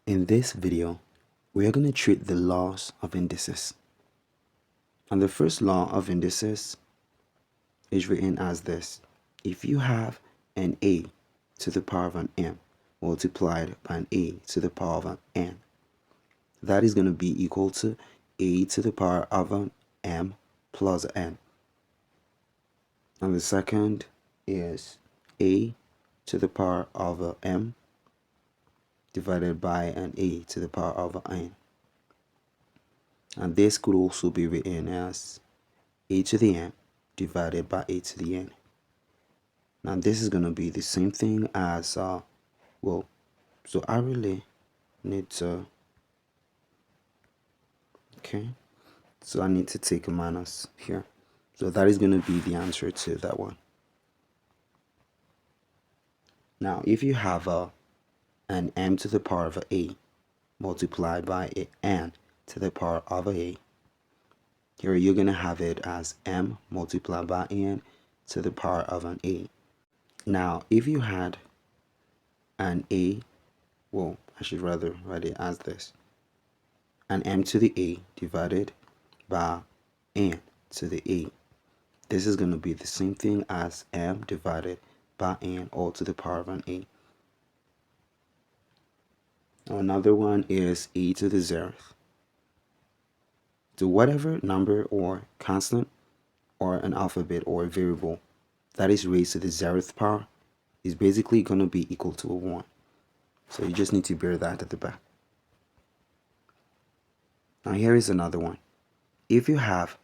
In this video, we are going to treat the laws of indices. And the first law of indices is written as this. If you have an a to the power of an m multiplied by an a to the power of an n, that is going to be equal to a to the power of an m plus n. And the second is a to the power of an m divided by an a to the power of an n. And this could also be written as a to the n divided by a to the n. Now this is going to be the same thing as, so I really need to, so I need to take a minus here. So that is going to be the answer to that one. Now if you have an m to the power of a multiplied by an n to the power of a, here you're going to have it as m multiplied by n to the power of an a. Now if you had an a, I should rather write it as this, an m to the a divided by n to the a. This is going to be the same thing as m divided by n all to the power of an a. Another one is a to the 0th. So whatever number or constant or an alphabet or a variable that is raised to the 0th power is basically going to be equal to a 1. So you just need to bear that at the back. Now here is another one. If you have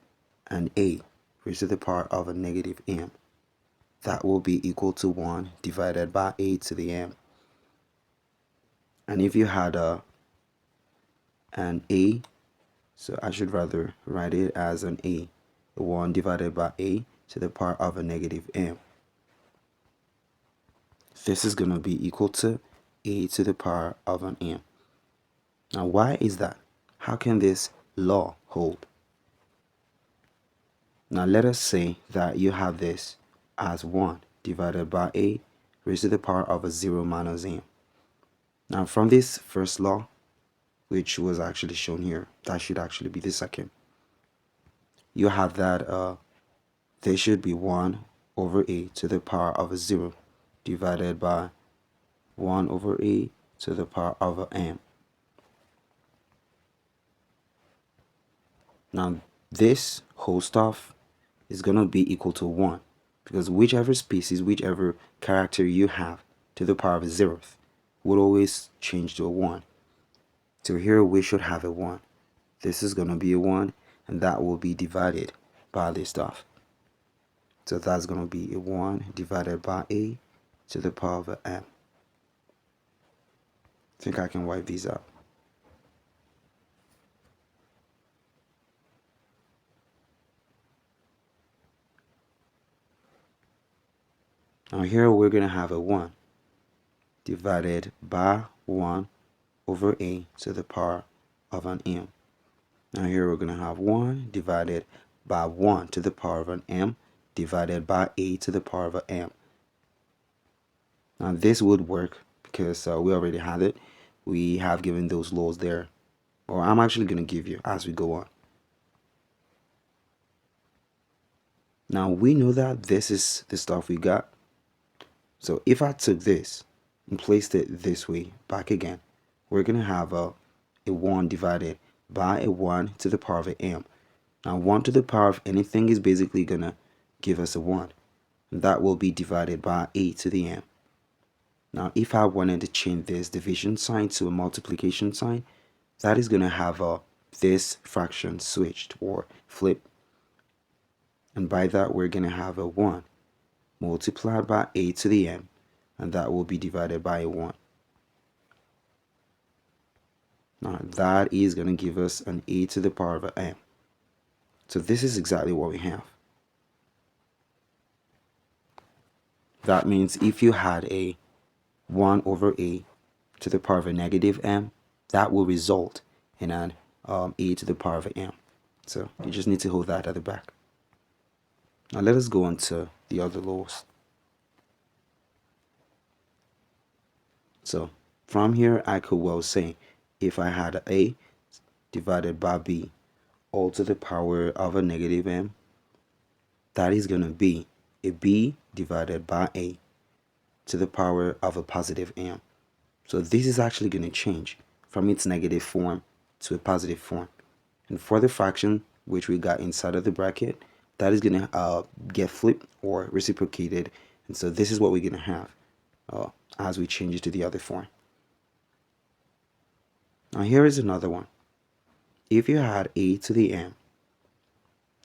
an a raised to the power of a negative m, that will be equal to 1 divided by a to the m. And if you had an a, so I should rather write it as an a 1 divided by a to the power of a negative m. This is going to be equal to a to the power of an m. Now why is that? How can this law hold? Now let us say that you have this as 1 divided by a raised to the power of a 0 minus m. Now from this first law, which was actually shown here, that should actually be the second. You have that there should be 1 over a to the power of a 0 divided by 1 over a to the power of a m. Now this whole stuff is going to be equal to 1 because whichever species, whichever character you have to the power of a 0th would always change to a 1. So here we should have a 1. This is going to be a 1, and that will be divided by this stuff. So that's going to be a 1 divided by a to the power of m. I think I can wipe these out. Now here we're going to have a 1 divided by 1 over a to the power of an m. Now here we're going to have 1 divided by 1 to the power of an m divided by a to the power of an m. Now this would work because we already had it. We have given those laws there, or I'm actually going to give you as we go on. Now we know that this is the stuff we got. So if I took this and placed it this way back again, we're going to have a 1 divided by a 1 to the power of an m. Now 1 to the power of anything is basically going to give us a 1. And that will be divided by a to the m. Now if I wanted to change this division sign to a multiplication sign, that is going to have this fraction switched or flipped. And by that we're going to have a 1 multiplied by a to the m, and that will be divided by a 1. Now that is going to give us an a to the power of m. So this is exactly what we have. That means if you had a 1 over a to the power of a negative m, that will result in an a to the power of m. So you just need to hold that at the back. Now let us go on to the other laws. So from here I could well say if I had a divided by b all to the power of a negative m, that is going to be a b divided by a to the power of a positive m. So this is actually going to change from its negative form to a positive form. And for the fraction which we got inside of the bracket, that is going to get flipped or reciprocated. And so this is what we're going to have as we change it to the other form. Now here is another one. If you had a to the m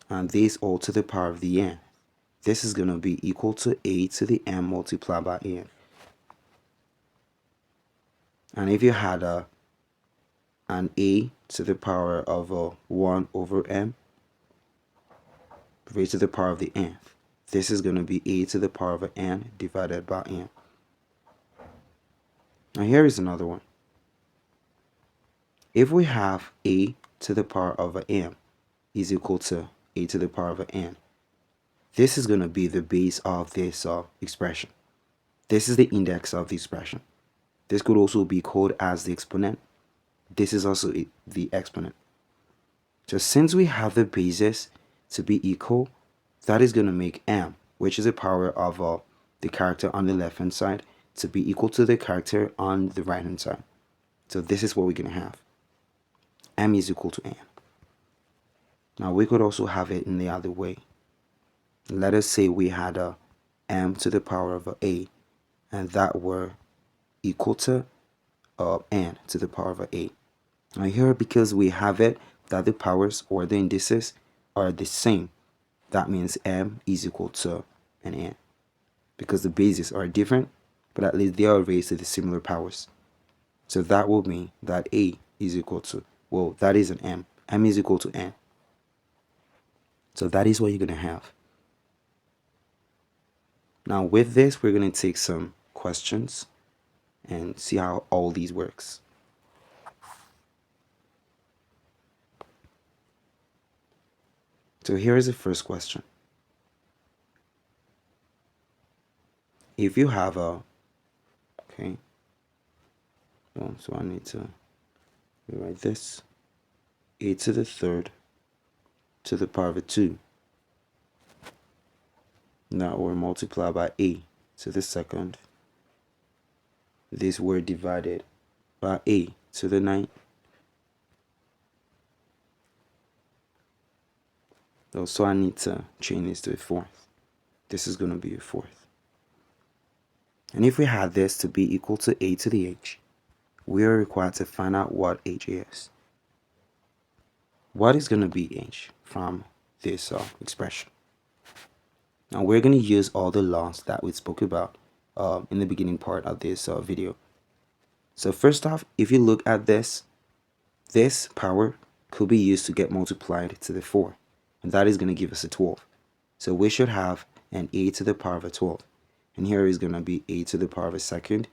and this all to the power of the n, this is going to be equal to a to the m multiplied by n. And if you had an a to the power of 1 over m raised to the power of the nth, this is going to be a to the power of n divided by n. Now here is another one. If we have a to the power of m is equal to a to the power of n, this is going to be the base of this expression. This is the index of the expression. This could also be called as the exponent. This is also the exponent. So since we have the basis to be equal, that is going to make m, which is the power of the character on the left hand side, to be equal to the character on the right hand side. So this is what we're going to have. M is equal to n. Now we could also have it in the other way. Let us say we had a m to the power of a, and that were equal to n to the power of a. Now here, because we have it that the powers or the indices are the same, that means m is equal to an n. Because the bases are different, but at least they are raised to the similar powers. So that will mean that a is equal to, well, that is an m. M is equal to n. So that is what you're going to have. Now with this, we're going to take some questions and see how all these works. So here is the first question. If you have a, okay, so I need to rewrite this, a to the third to the power of 2. Now we're multiplied by a to the second. This word divided by a to the 9th. So I need to change this to a fourth. This is going to be a fourth. And if we had this to be equal to a to the h, we are required to find out what h is. What is going to be h from this expression? Now we're going to use all the laws that we spoke about in the beginning part of this video. So first off, if you look at this power could be used to get multiplied to the 4, and that is going to give us a 12. So we should have an a to the power of 12, and here is going to be a to the power of a second.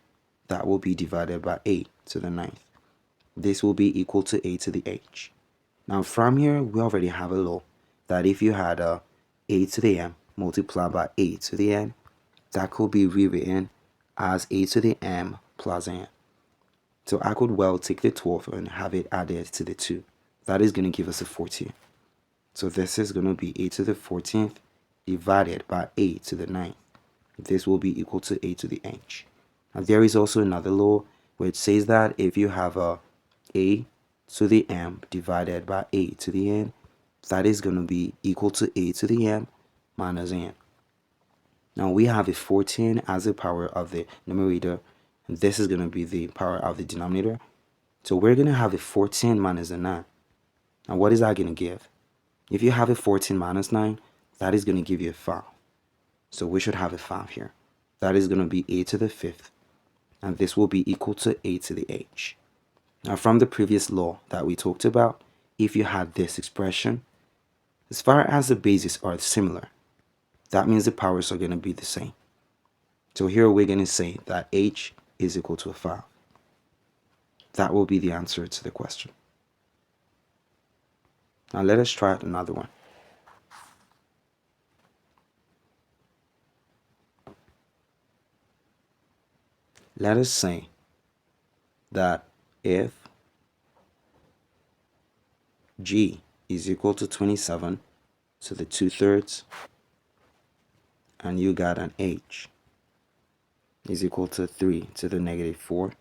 That will be divided by a to the 9th. This will be equal to a to the h. Now from here, we already have a law that if you had a to the m multiplied by a to the n, that could be rewritten as a to the m plus n. So I could well take the 12 and have it added to the 2. That is going to give us a 14. So this is going to be a to the 14th divided by a to the 9th. This will be equal to a to the h. Now there is also another law which says that if you have a to the m divided by a to the n, that is going to be equal to a to the m minus n. Now we have a 14 as the power of the numerator, and this is going to be the power of the denominator. So we're going to have a 14 minus a 9. Now what is that going to give? If you have a 14 minus 9, that is going to give you a 5. So we should have a 5 here. That is going to be a to the 5th, and this will be equal to a to the h. Now from the previous law that we talked about, if you had this expression, as far as the bases are similar, that means the powers are going to be the same. So here we're going to say that h is equal to a 5. That will be the answer to the question. Now let us try another one. Let us say that if G is equal to 27 to the 2/3, and you got an H is equal to 3 to the negative 4.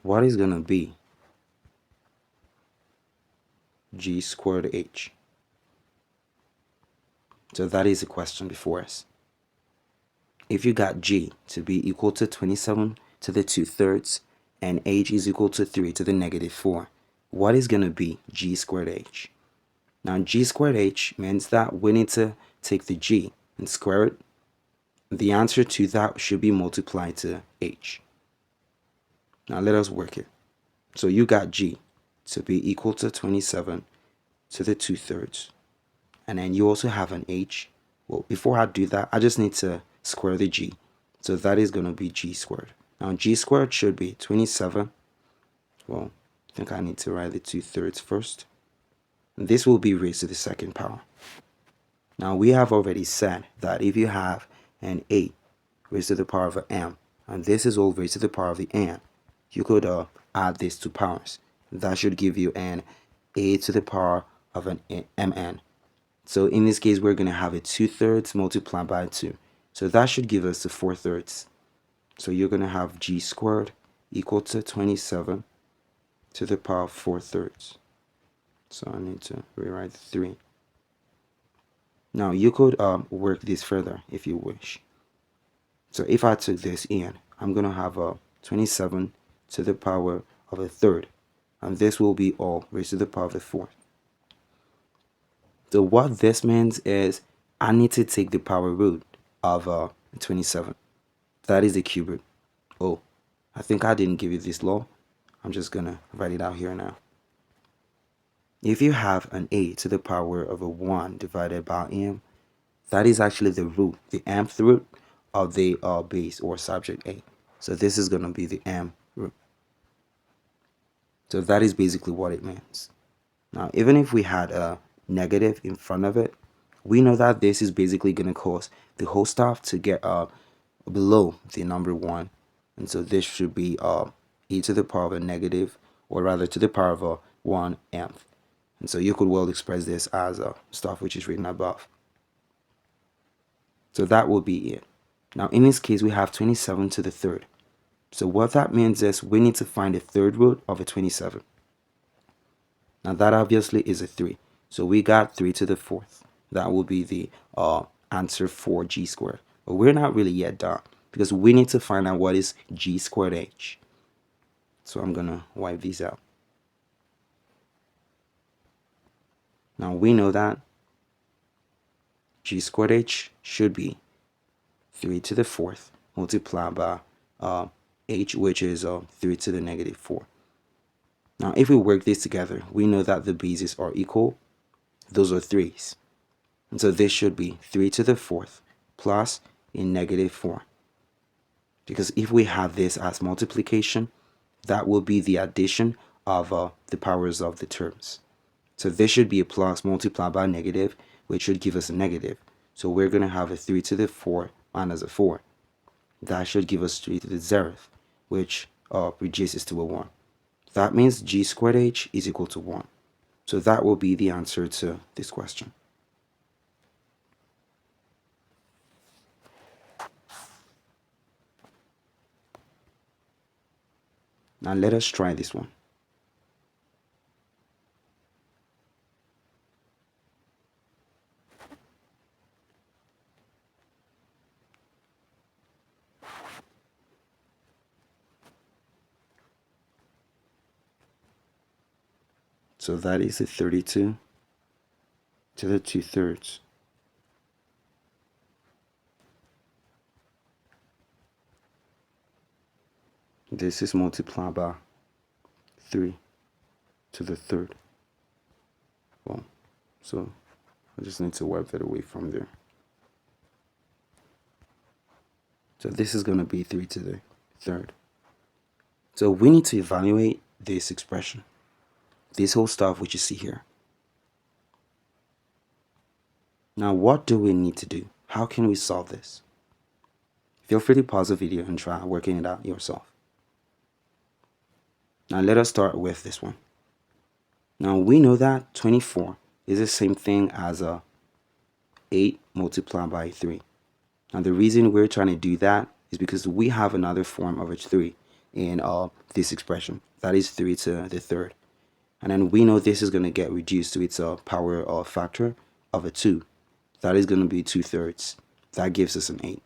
What is going to be G squared H? So that is the question before us. If you got G to be equal to 27 to the 2/3 and H is equal to 3 to the negative 4, what is going to be G squared H? Now G squared H means that we need to take the G and square it. The answer to that should be multiplied to H. Now let us work it. So you got G to be equal to 27 to the 2/3, and then you also have an H. Well, before I do that, I just need to square the G. So that is going to be G squared. Now G squared should be 27. Well, I think I need to write the 2/3 first. And this will be raised to the second power. Now we have already said that if you have an A raised to the power of an M, and this is all raised to the power of the N, you could add these two powers. That should give you an A to the power of an Mn. So in this case, we're going to have a 2/3 multiplied by 2. So that should give us the 4/3. So you're going to have G squared equal to 27 to the power of 4/3. So I need to rewrite 3. Now you could work this further if you wish. So if I took this in, I'm going to have a 27 to the power of a third, and this will be all raised to the power of the fourth. So what this means is I need to take the power root of 27. That is the cube root. Oh, I think I didn't give you this law. I'm just going to write it out here now. If you have an A to the power of a 1 divided by M, that is actually the root, the mth root of the base or subject A. So this is going to be the M root. So that is basically what it means. Now, even if we had a negative in front of it, we know that this is basically going to cause the whole stuff to get below the number 1. And so this should be e to the power of a negative, or rather to the power of a 1/mth. And so you could well express this as stuff which is written above. So that will be it. Now in this case, we have 27 to the third. So what that means is we need to find the third root of a 27. Now that obviously is a 3. So we got 3 to the fourth. That will be the answer for G squared. But we're not really yet done, because we need to find out what is G squared H. So I'm going to wipe these out. Now we know that G squared H should be 3 to the fourth multiplied by H, which is 3 to the negative 4. Now if we work this together, we know that the bases are equal. Those are 3's. And so this should be 3 to the fourth plus a negative 4. Because if we have this as multiplication, that will be the addition of the powers of the terms. So this should be a plus multiplied by negative, which should give us a negative. So we're going to have a 3 to the 4 minus a 4. That should give us 3 to the 0th, which reduces to a 1. That means G squared H is equal to 1. So that will be the answer to this question. Now let us try this one. So that is a 32 to the 2/3. This is multiplied by 3 to the third. Well, so I just need to wipe that away from there. So this is going to be 3 to the third. So we need to evaluate this expression, this whole stuff which you see here. Now what do we need to do? How can we solve this? Feel free to pause the video and try working it out yourself. Now let us start with this one. Now we know that 24 is the same thing as 8 multiplied by 3. And the reason we're trying to do that is because we have another form of a 3 in this expression. That is 3 to the third. And then we know this is going to get reduced to its power or factor of a 2. That is going to be 2/3. That gives us an 8.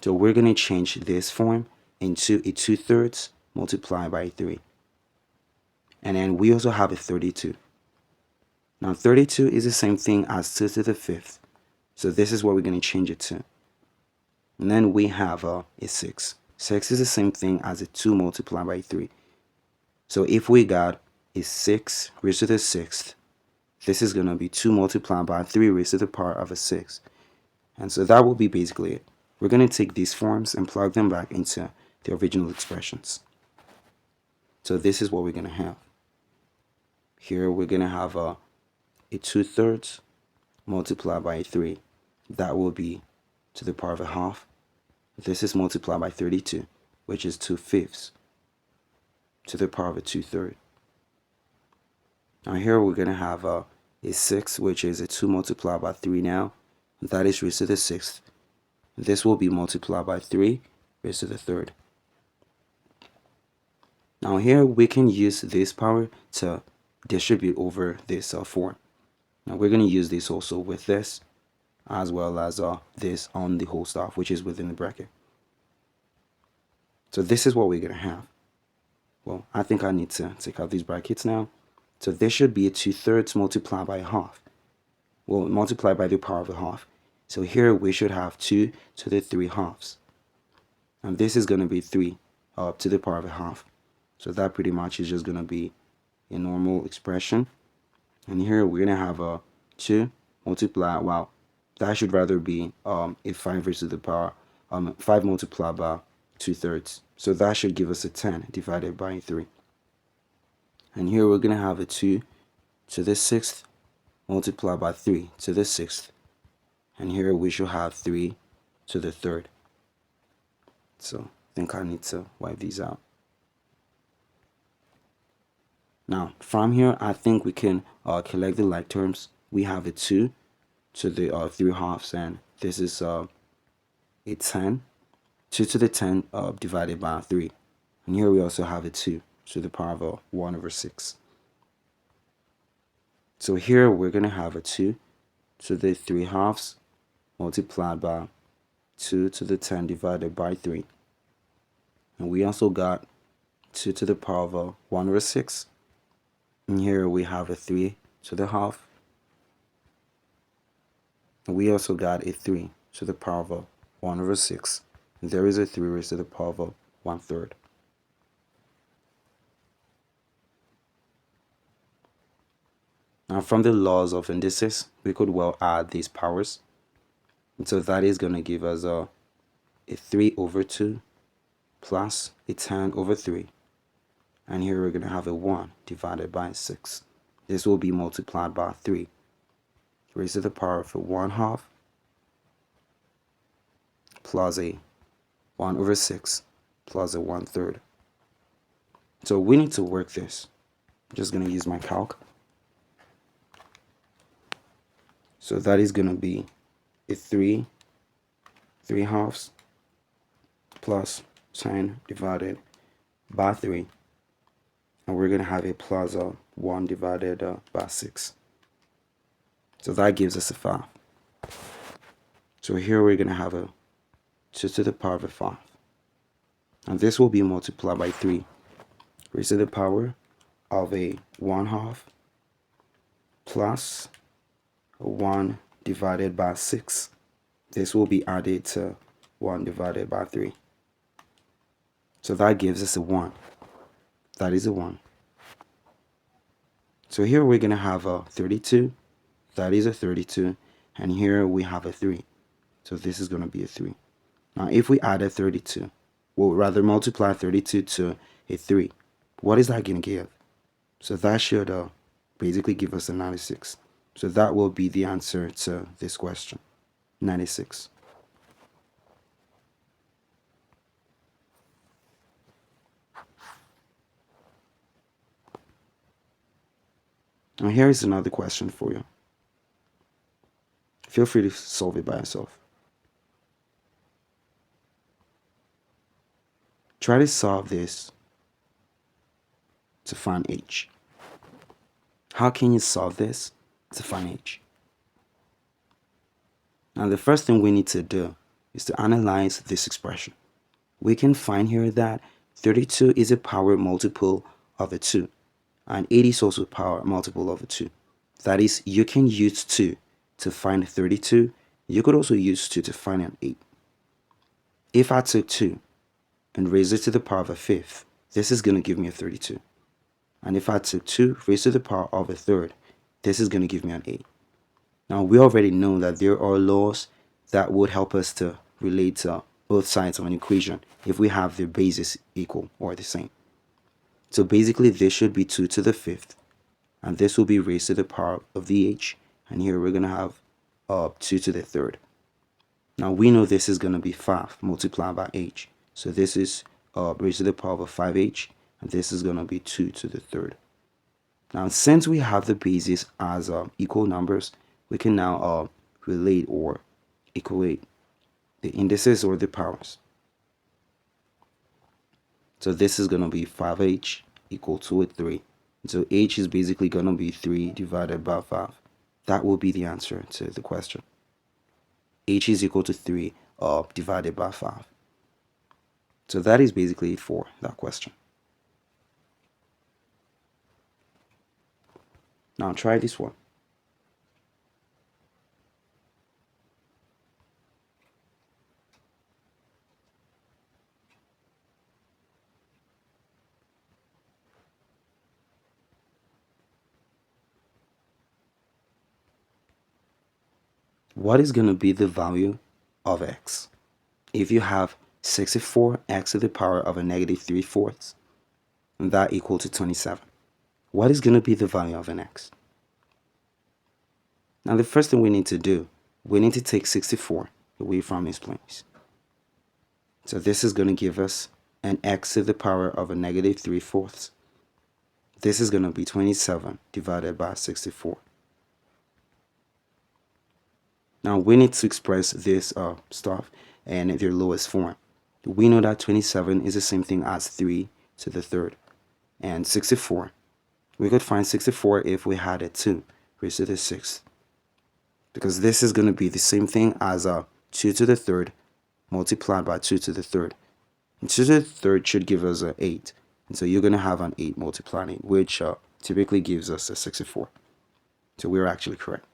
So we're going to change this form into a 2/3 multiplied by 3. And then we also have a 32. Now 32 is the same thing as 2 to the fifth. So this is what we're going to change it to. And then we have a 6. 6 is the same thing as a 2 multiplied by 3. So if we got a 6 raised to the sixth, this is going to be 2 multiplied by 3 raised to the power of a 6. And so that will be basically it. We're going to take these forms and plug them back into the original expressions. So this is what we're going to have. Here we're going to have a 2/3 multiplied by 3. That will be to the power of a half. This is multiplied by 32, which is 2/5 to the power of a 2/3. Now here we're going to have a 6, which is a 2 multiplied by 3 now. That is raised to the sixth. This will be multiplied by 3 raised to the third. Now here we can use this power to distribute over this 4. Now we're going to use this also with this, as well as this on the whole stuff, which is within the bracket. So this is what we're going to have. Well, I think I need to take out these brackets now. So this should be a 2/3 multiplied by a half. Well, multiplied by the power of a half. So here we should have 2 to the 3 halves. And this is going to be 3 to the power of a half. So that pretty much is just going to be a normal expression. And here we're going to have a 2 multiplied, well, that should rather be a 5 raised to the power, 5 multiplied by 2/3. So that should give us a 10 divided by 3. And here we're going to have a 2 to the sixth multiplied by 3 to the sixth. And here we should have 3 to the third. So I think I need to wipe these out. Now from here, I think we can collect the like terms. We have a 2 to the 3 halves, and this is a 10. 2 to the 10 divided by 3. And here we also have a 2 to the power of 1/6. So here we're going to have a 2 to the 3 halves multiplied by 2 to the 10 divided by 3. And we also got 2 to the power of 1/6. And here we have a 3 to the half. And we also got a 3 to the power of 1/6. And there is a 3 raised to the power of 1/3. Now from the laws of indices, we could well add these powers. And so that is going to give us a 3/2 plus a 10/3. And here we're going to have a 1 divided by 6. This will be multiplied by 3 raised to the power of a 1/2 plus a 1/6 plus a 1/3. So we need to work this. I'm just going to use my calc. So that is going to be a 3 halves plus 10 divided by 3. And we're going to have a plus 1 divided by 6. So that gives us a 5. So here we're going to have a 2 to the power of a 5. And this will be multiplied by 3 raised to the power of a 1/2 plus 1 divided by 6. This will be added to 1 divided by 3. So that gives us a 1. That is a 1. So here we're going to have a 32. That is a 32. And here we have a 3. So this is going to be a 3. Now if we add a 32, we'll rather multiply 32 to a 3. What is that going to give? So that should basically give us a 96. So that will be the answer to this question, 96. Now here is another question for you. Feel free to solve it by yourself. Try to solve this to find h. How can you solve this to find h? Now the first thing we need to do is to analyze this expression. We can find here that 32 is a power multiple of a 2, and 80 is also a power multiple of a 2. That is, you can use 2 to find 32. You could also use 2 to find an 8. If I took 2 and raised it to the power of a fifth, this is going to give me a 32. And if I took 2 raised to the power of a third, this is going to give me an 8. Now we already know that there are laws that would help us to relate both sides of an equation if we have their bases equal or the same. So basically this should be 2 to the fifth, and this will be raised to the power of the h, and here we're going to have 2 to the third. Now we know this is going to be 5 multiplied by h, so this is raised to the power of 5h, and this is going to be 2 to the third. Now since we have the bases as equal numbers, we can now relate or equate the indices or the powers. So this is going to be 5h equal to a 3. So h is basically going to be 3 divided by 5. That will be the answer to the question. H is equal to 3 divided by 5. So that is basically it for that question. Now try this one. What is going to be the value of x if you have 64x to the power of a negative 3/4, and that equal to 27? What is going to be the value of an x? Now the first thing we need to do, we need to take 64 away from its place. So this is going to give us an x to the power of a negative 3/4. This is going to be 27 divided by 64. Now we need to express this stuff in their lowest form. We know that 27 is the same thing as 3 to the third, and 64. We could find 64 if we had a 2 raised to the sixth, because this is going to be the same thing as 2 to the third multiplied by 2 to the third. And 2 to the third should give us an 8, and so you're going to have an 8 multiplying 8, which typically gives us a 64. So we're actually correct.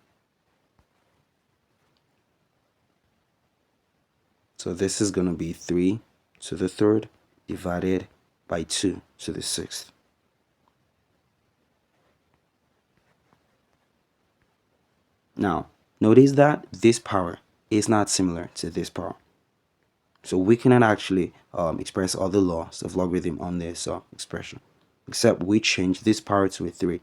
So this is going to be 3 to the third divided by 2 to the sixth. Now, notice that this power is not similar to this power. So we cannot actually express all the laws of logarithm on this expression, except we change this power to a 3.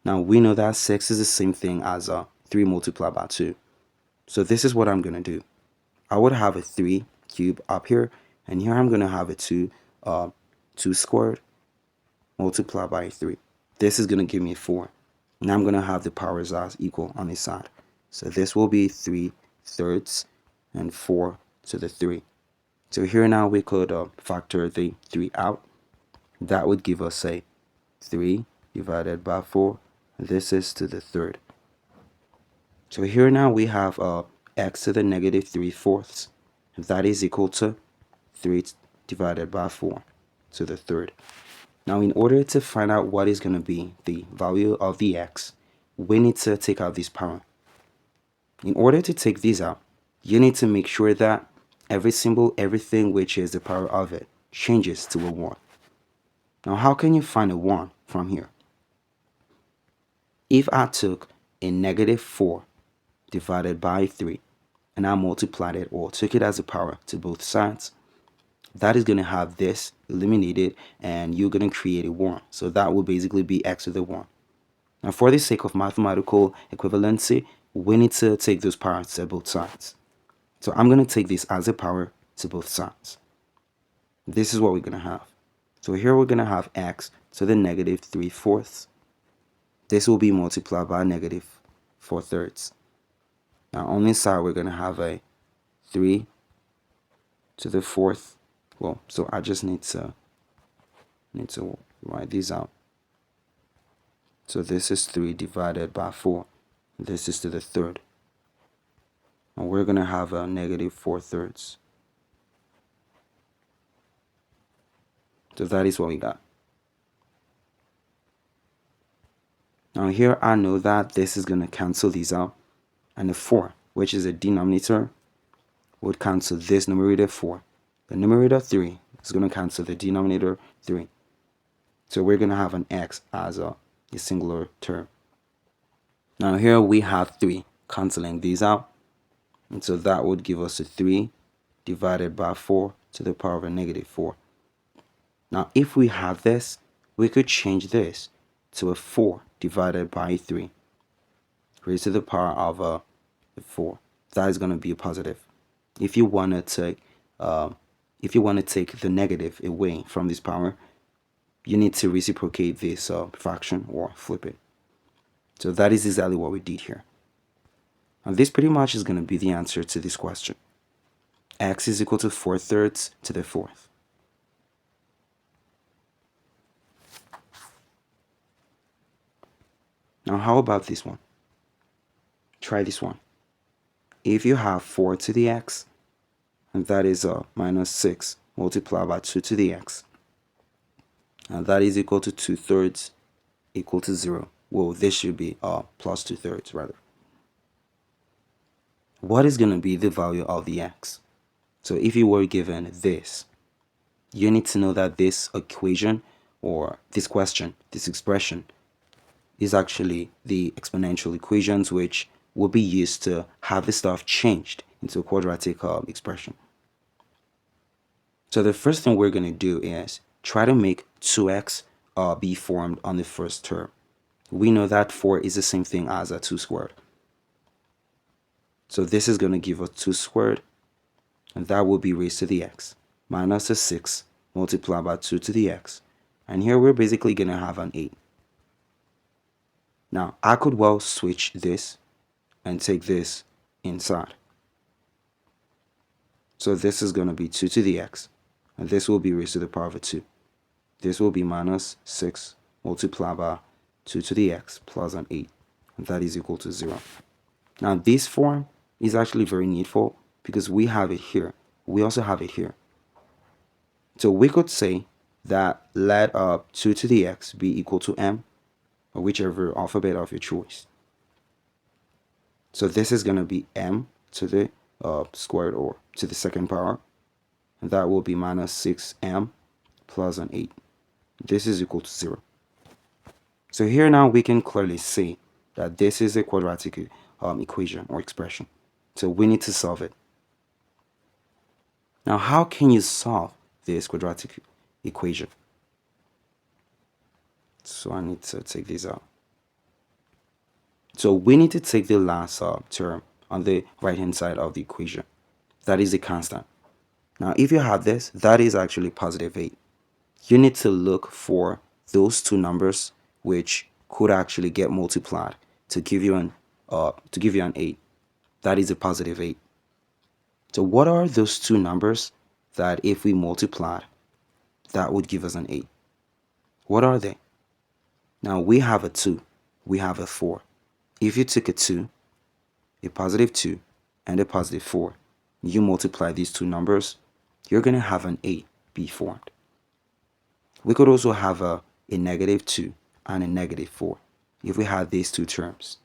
Now we know that 6 is the same thing as 3 multiplied by 2. So this is what I'm going to do. I would have a 3 cube up here, and here I'm going to have a 2 squared multiplied by 3. This is going to give me 4. Now I'm going to have the powers as equal on this side. So this will be 3/3 and 4 to the 3. So here now we could factor the 3 out. That would give us a 3 divided by 4. This is to the third. So here now we have x to the negative 3/4. That is equal to 3 divided by 4 to the third. Now in order to find out what is going to be the value of the x, we need to take out this power. In order to take these out, you need to make sure that everything which is the power of it changes to a 1. Now how can you find a 1 from here? If I took a negative 4 divided by 3 and I multiplied it or took it as a power to both sides, that is going to have this eliminated and you're going to create a 1. So that will basically be x to the 1. Now for the sake of mathematical equivalency, we need to take those powers to both sides. So I'm going to take this as a power to both sides. This is what we're going to have. So here we're going to have x to the negative 3/4. this will be multiplied by negative 4/3. Now on this side, we're going to have a 3 to the 4th. Well, so I just need to write these out. So this is 3 divided by 4. This is to the 3rd. And we're going to have a negative 4/3. So that is what we got. Now here I know that this is going to cancel these out. And the 4, which is a denominator, would cancel this numerator 4. The numerator 3 is going to cancel the denominator 3. So we're going to have an x as a singular term. Now here we have 3 canceling these out. And so that would give us a 3 divided by 4 to the power of a negative 4. Now if we have this, we could change this to a 4 divided by 3 raised to the power of a 4. That is going to be a positive. If you want to take the negative away from this power, you need to reciprocate this fraction or flip it. So that is exactly what we did here. And this pretty much is going to be the answer to this question. X is equal to 4/3 to the 4th. Now how about this one? Try this one. If you have 4 to the x, and that is minus 6 multiplied by 2 to the x, and that is equal to 2/3 equal to 0. Well, this should be plus 2/3 rather. What is going to be the value of the x? So if you were given this, you need to know that this equation or this question, this expression, is actually the exponential equations, which will be used to have the stuff changed into a quadratic expression. So the first thing we're going to do is try to make 2x be formed on the first term. We know that 4 is the same thing as a 2 squared. So this is going to give us 2 squared, and that will be raised to the x, minus a 6 multiplied by 2 to the x. And here we're basically going to have an 8. Now, I could well switch this and take this inside. So this is going to be 2 to the x, and this will be raised to the power of a 2. This will be minus 6 multiplied by 2 to the x plus an 8, and that is equal to 0. Now, this form is actually very needful because we have it here. We also have it here. So we could say that let 2 to the x be equal to m, or whichever alphabet of your choice. So this is going to be m to the squared or to the second power, and that will be minus 6m plus an 8. This is equal to 0. So here now we can clearly see that this is a quadratic equation or expression. So we need to solve it. Now how can you solve this quadratic equation? So I need to take this out. So we need to take the last term on the right hand side of the equation. That is a constant. Now if you have this, that is actually positive 8. You need to look for those two numbers which could actually get multiplied to give you an 8. That is a positive 8. So what are those two numbers that if we multiplied, that would give us an 8? What are they? Now we have a 2, we have a 4. If you took a 2, a positive 2, and a positive 4, you multiply these two numbers, you're going to have an 8 be formed. We could also have a negative 2 and a negative 4. If we had these two terms,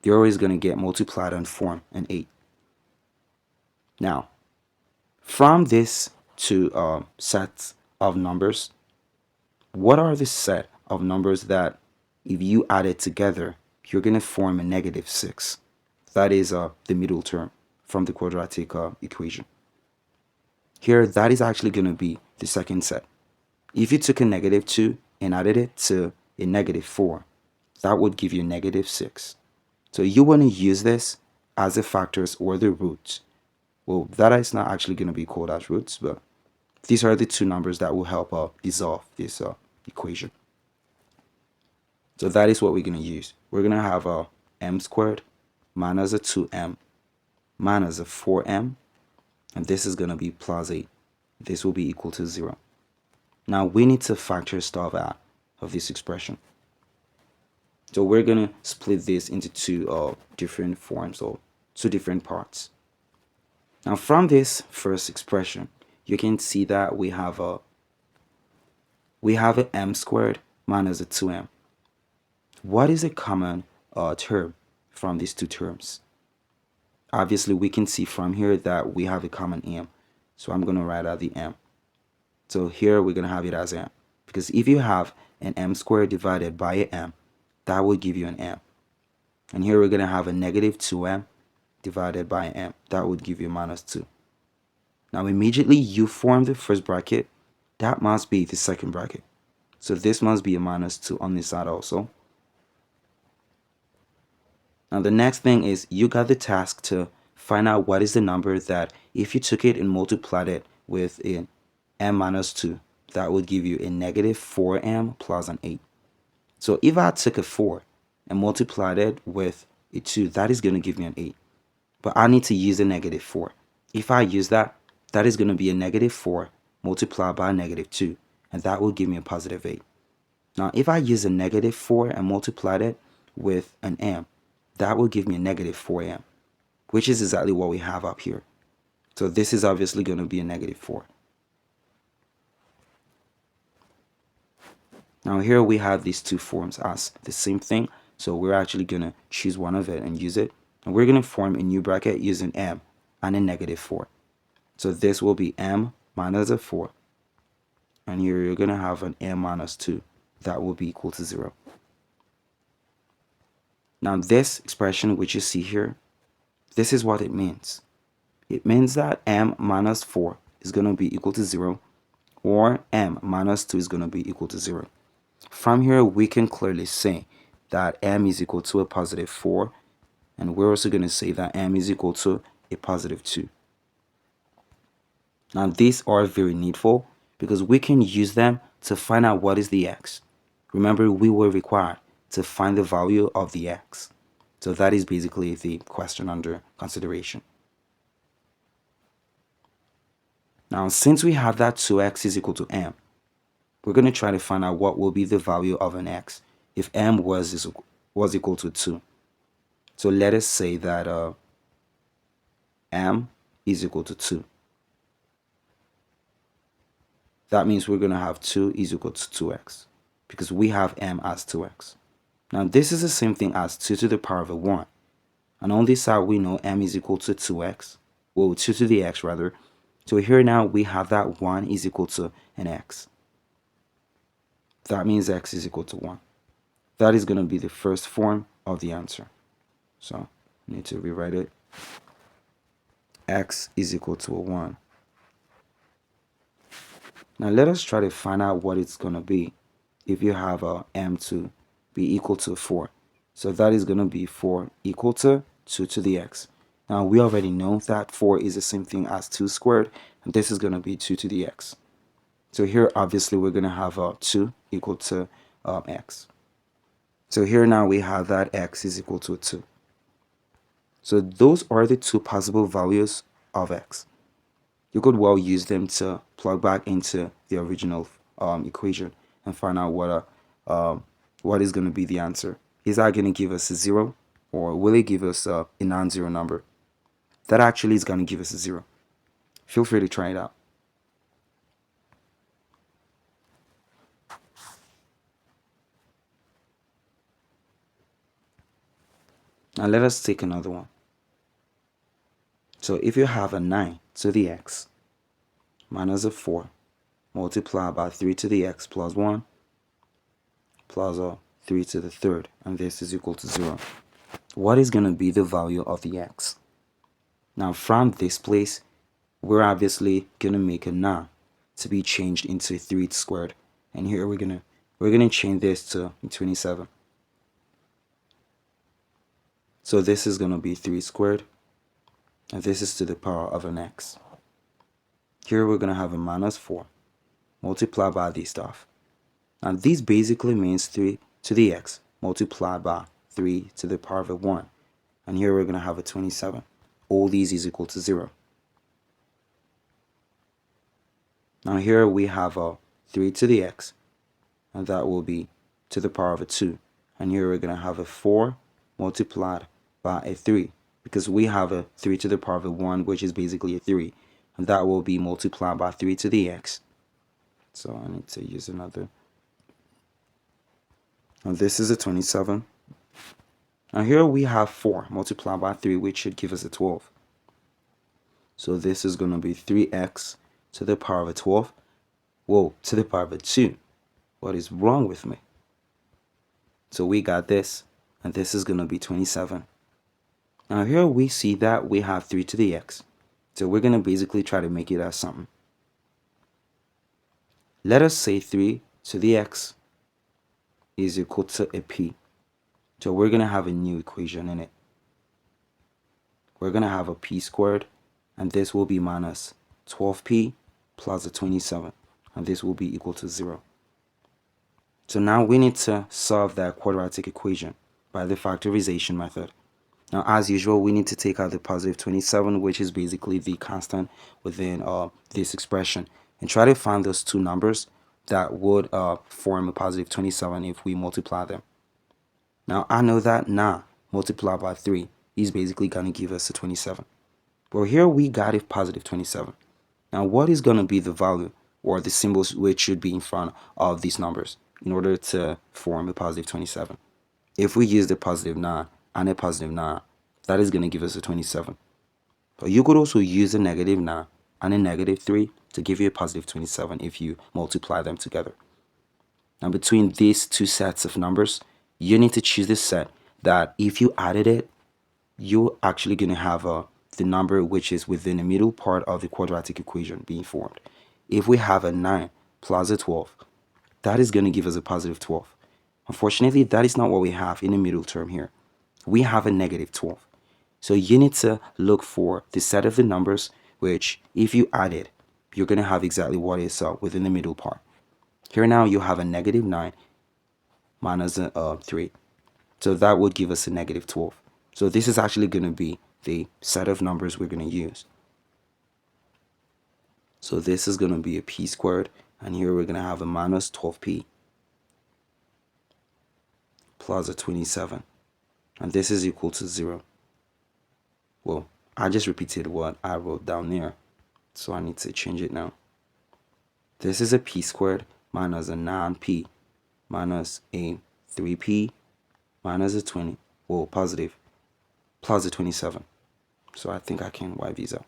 they're always going to get multiplied and form an 8. Now, from this two sets of numbers, what are the set of numbers that if you add it together, you're going to form a negative 6? That is the middle term from the quadratic equation. Here, that is actually going to be the second set. If you took a negative 2 and added it to a negative 4, that would give you negative 6. So you want to use this as the factors or the roots. Well, that is not actually going to be called as roots, but these are the two numbers that will help dissolve this equation. So that is what we're going to use. We're going to have a m squared minus a 2m minus a 4m, and this is going to be plus 8. This will be equal to 0. Now we need to factor stuff out of this expression. So we're going to split this into two different forms, or two different parts. Now from this first expression, you can see that we have a m squared minus a 2m. What is a common term from these two terms? Obviously, we can see from here that we have a common m. So I'm going to write out the m. So here we're going to have it as m. Because if you have an m squared divided by a m, that would give you an m. And here we're going to have a negative 2m divided by m. That would give you minus 2. Now immediately you form the first bracket. That must be the second bracket. So this must be a minus 2 on this side also. Now the next thing is you got the task to find out what is the number that if you took it and multiplied it with an m minus 2, that would give you a negative 4m plus an 8. So if I took a 4 and multiplied it with a 2, that is going to give me an 8. But I need to use a negative 4. If I use that, that is going to be a negative 4 multiplied by a negative 2, and that will give me a positive 8. Now if I use a negative 4 and multiplied it with an m, that will give me a negative 4m, which is exactly what we have up here. So this is obviously going to be a negative 4. Now here we have these two forms as the same thing, so we're actually going to choose one of it and use it. And we're going to form a new bracket using m and a negative 4. So this will be m minus a 4. And here you're going to have an m minus 2. That will be equal to 0. Now this expression which you see here, this is what it means. It means that m minus 4 is going to be equal to 0, or m minus 2 is going to be equal to 0. From here we can clearly say that m is equal to a positive 4, and we're also going to say that m is equal to a positive 2. Now these are very needful because we can use them to find out what is the x. Remember, we were required to find the value of the x. So that is basically the question under consideration. Now since we have that 2x is equal to m, we're going to try to find out what will be the value of an x if m was equal to 2. So let us say that m is equal to 2. That means we're going to have 2 is equal to 2x because we have m as 2x. Now this is the same thing as 2 to the power of a 1. And on this side we know m is equal to 2x. Well, 2 to the x rather. So here now we have that 1 is equal to an x. That means x is equal to 1. That is going to be the first form of the answer. So I need to rewrite it. X is equal to a 1. Now let us try to find out what it's going to be if you have a m to be equal to 4. So that is going to be 4 equal to 2 to the x. Now we already know that 4 is the same thing as 2 squared, and this is going to be 2 to the x. So here obviously we're going to have 2 equal to x. So here now we have that x is equal to 2. So those are the two possible values of x. You could well use them to plug back into the original equation and find out what is going to be the answer. Is that going to give us a 0, or will it give us a non-zero number? That actually is going to give us a 0. Feel free to try it out. Now let us take another one. So if you have a 9 to the x minus a 4 multiplied by 3 to the x plus 1 plus 3 to the third, and this is equal to 0. What is going to be the value of the x? Now from this place, we're obviously going to make a 9 to be changed into 3 squared. And here we're going to change this to 27. So this is going to be 3 squared, and this is to the power of an x. Here we're going to have a minus 4 multiplied by this stuff. And this basically means 3 to the x multiplied by 3 to the power of 1. And here we're going to have a 27. All these is equal to 0. Now here we have a 3 to the x, and that will be to the power of a 2. And here we're going to have a 4 multiplied by a 3, because we have a 3 to the power of a 1, which is basically a 3. And that will be multiplied by 3 to the x. So I need to use another. And this is a 27. Now here we have 4 multiplied by 3, which should give us a 12. So this is going to be 3x to the power of a 12. Whoa, to the power of a 2. What is wrong with me? So we got this, and this is going to be 27. Now here we see that we have 3 to the x. So we're going to basically try to make it as something. Let us say 3 to the x is equal to a p. So we're going to have a new equation in it. We're going to have a p squared, and this will be minus 12p plus a 27, and this will be equal to 0. So now we need to solve that quadratic equation by the factorization method. Now, as usual, we need to take out the positive 27, which is basically the constant within this expression, and try to find those two numbers that would form a positive 27 if we multiply them. Now, I know that 9 multiplied by 3 is basically going to give us a 27. But here we got a positive 27. Now, what is going to be the value or the symbols which should be in front of these numbers in order to form a positive 27? If we use the positive 9 and a positive 9, that is going to give us a 27. But you could also use a negative 9 and a negative 3 to give you a positive 27 if you multiply them together. Now, between these two sets of numbers, you need to choose the set that if you added it, you're actually going to have the number which is within the middle part of the quadratic equation being formed. If we have a 9 plus a 12, that is going to give us a positive 12. Unfortunately, that is not what we have in the middle term here. We have a negative 12. So you need to look for the set of the numbers which, if you add it, you're going to have exactly what is within the middle part. Here now you have a negative 9 minus a 3. So that would give us a negative 12. So this is actually going to be the set of numbers we're going to use. So this is going to be a p squared, and here we're going to have a minus 12p plus a 27, and this is equal to 0. Well, I just repeated what I wrote down there, so I need to change it now. This is a p squared minus a 9p minus a 3p minus a 20, well, positive, plus a 27. So I think I can wipe these out.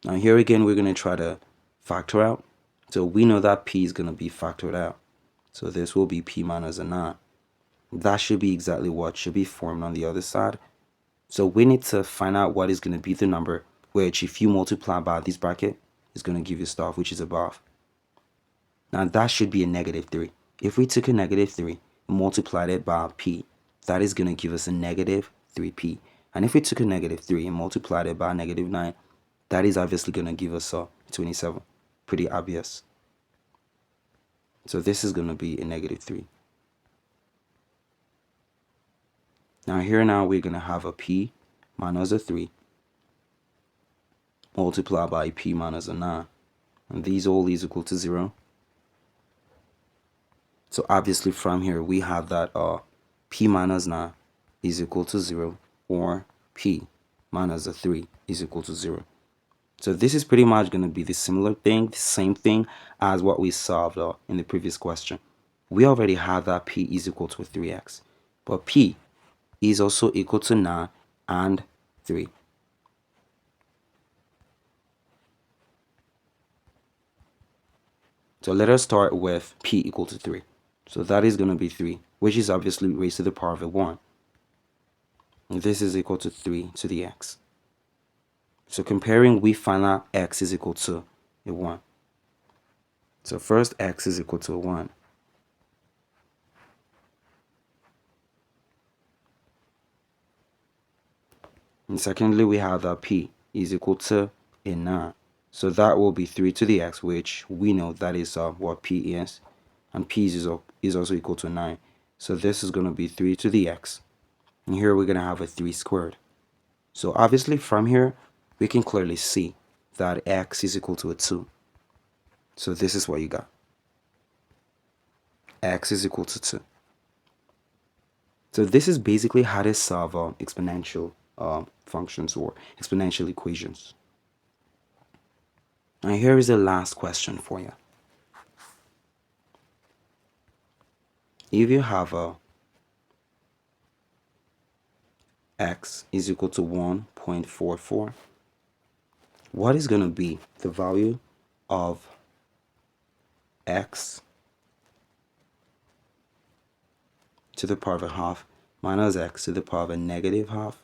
Now here again, we're going to try to factor out. So we know that p is going to be factored out. So this will be p minus a 9. That should be exactly what should be formed on the other side. So we need to find out what is going to be the number, which if you multiply by this bracket, is going to give you stuff which is above. Now that should be a negative 3. If we took a negative 3 and multiplied it by p, that is going to give us a negative 3p. And if we took a negative 3 and multiplied it by negative 9, that is obviously going to give us a 27. Pretty obvious. So this is going to be a negative 3. Now here now we're going to have a p minus a 3 multiplied by p minus a 9. And these all is equal to 0. So obviously from here we have that p minus 9 is equal to 0, or p minus a 3 is equal to 0. So this is pretty much going to be the similar thing, the same thing as what we solved in the previous question. We already have that p is equal to 3x, but p is also equal to 9 and 3. So let us start with p equal to 3. So that is going to be 3, which is obviously raised to the power of a 1. And this is equal to 3 to the x. So comparing, we find out x is equal to a 1. So first, x is equal to a 1. And secondly, we have that p is equal to a 9. So that will be 3 to the x, which we know that is what p is. and p is also equal to 9. So this is going to be 3 to the x. And here we're going to have a 3 squared. So obviously from here, we can clearly see that x is equal to a 2. So this is what you got. X is equal to 2. So this is basically how to solve exponential functions or exponential equations. And here is the last question for you. If you have a x is equal to 1.44, what is going to be the value of x to the power of a half minus x to the power of a negative half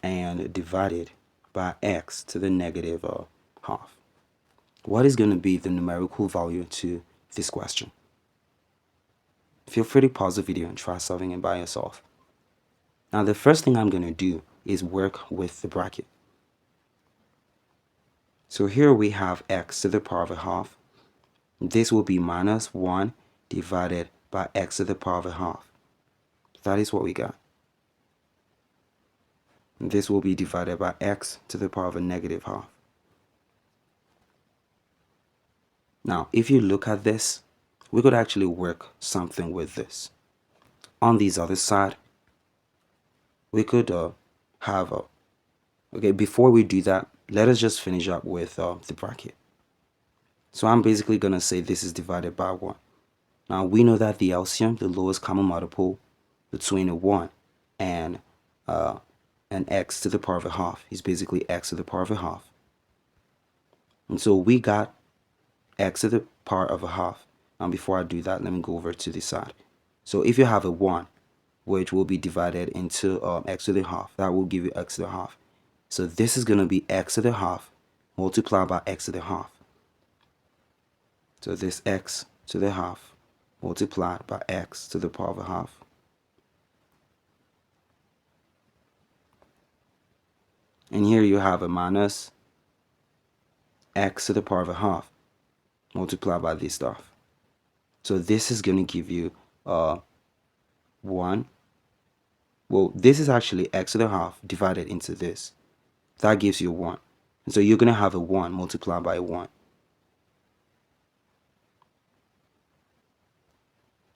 and divided by x to the negative half? What is going to be the numerical value to this question? Feel free to pause the video and try solving it by yourself. Now the first thing I'm going to do is work with the bracket. So here we have x to the power of a half. This will be minus 1 divided by x to the power of a half. That is what we got. And this will be divided by x to the power of a negative half. Now, if you look at this, we could actually work something with this. On this other side, we could have a... Okay, before we do that, let us just finish up with the bracket. So I'm basically going to say this is divided by 1. Now, we know that the LCM, the lowest common multiple between a 1 and an x to the power of a half, is basically x to the power of a half. And so we got x to the power of a half. And before I do that, let me go over to the side. So if you have a 1, which will be divided into x to the half, that will give you x to the half. So this is going to be x to the half multiplied by x to the half. So this x to the half multiplied by x to the power of a half. And here you have a minus x to the power of a half multiplied by this stuff. So this is going to give you 1. Well, this is actually x to the half divided into this. That gives you 1. And so you're going to have a 1 multiplied by 1.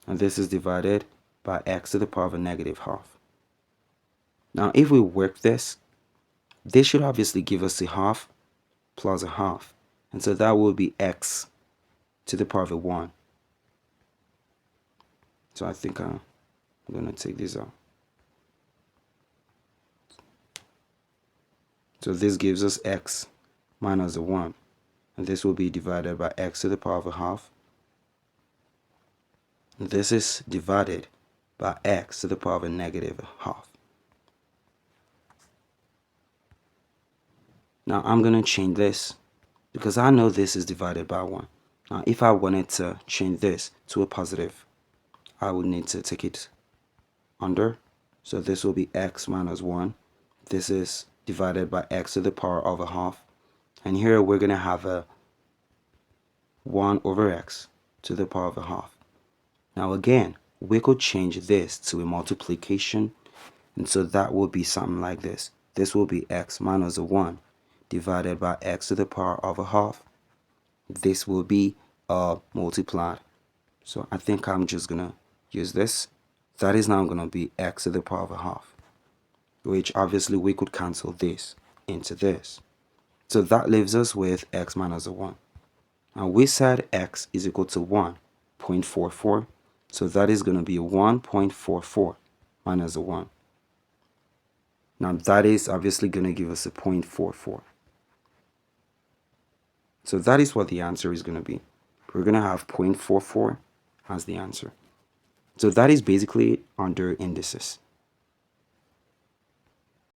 And this is divided by x to the power of a negative half. Now, if we work this should obviously give us a half plus a half. And so that will be x to the power of a 1. So I think I'm going to take this out. So this gives us x minus a 1. And this will be divided by x to the power of a half. And this is divided by x to the power of a negative half. Now I'm going to change this because I know this is divided by 1. Now if I wanted to change this to a positive, I would need to take it under. So this will be x minus 1. This is divided by x to the power of a half. And here we're going to have a 1 over x to the power of a half. Now again, we could change this to a multiplication. And so that will be something like this. This will be x minus a 1 divided by x to the power of a half. This will be multiplied. So I think I'm just going to use this. That is now going to be x to the power of a half, which obviously we could cancel this into this. So that leaves us with x minus a 1. Now we said x is equal to 1.44. So that is going to be 1.44 minus a 1. Now that is obviously going to give us a 0.44. So that is what the answer is going to be. We're going to have 0.44 as the answer. So that is basically under indices.